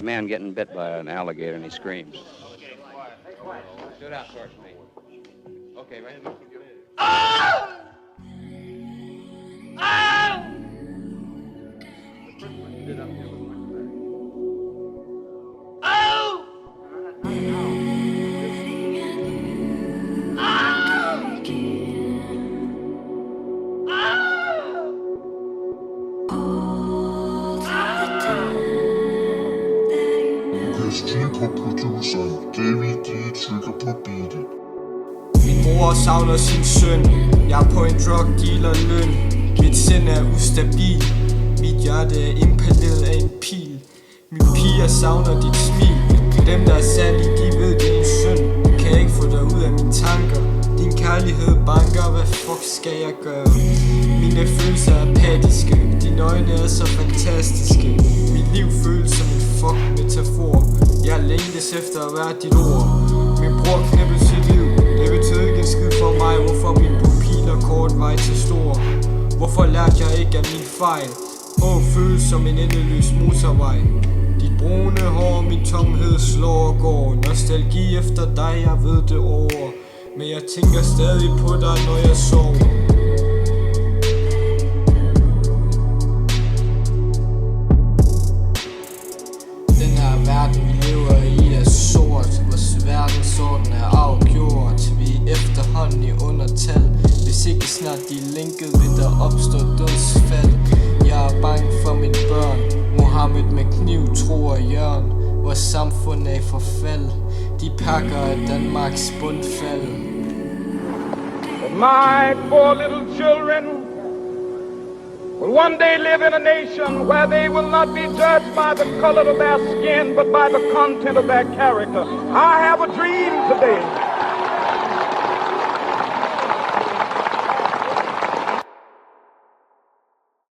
man getting bit by an alligator and he screams. Stood out towards me. Okay, right? Oh! Oh! Streetpop-produceren David D. trykker på beatet. Min mor savner sin søn. Jeg er på en drug dealer løn. Mit sind er ustabil. Mit hjerte er impaleret af en pil. Mine piger savner dit smil. Dem der er særlige, de ved det er en synd. Kan jeg ikke få dig ud af mine tanker. Din kærlighed banker, hvad fuck skal jeg gøre? Mine følelser er apatiske. Dine øjne er så fantastiske. Mit liv føles som en fuck metafor. Jeg længtes efter at være dit ord. Min bror knippede sit liv. Det betød ikke en skid for mig. Hvorfor mine pupiler kort vej til stor? Hvorfor lærte jeg ikke af min fejl? Føles som en endeløs motorvej. Dit brune hår, min tomhed slår og går. Nostalgi efter dig, jeg ved det over. Men jeg tænker stadig på dig, når jeg sover. Den her verden, vi lever i, er sort. Vores verdensorden er afgjort. Vi er efterhånden i undertal. Hvis ikke snart de er linket, vil der opstå dødsfald. Jeg er bange for mine børn. Mohammed med kniv, tro og jørn. Vores samfund er i forfald. De pakker af Danmarks bundfald. My poor little children will one day live in a nation where they will not be judged by the color of their skin, but by the content of their character. I have a dream today.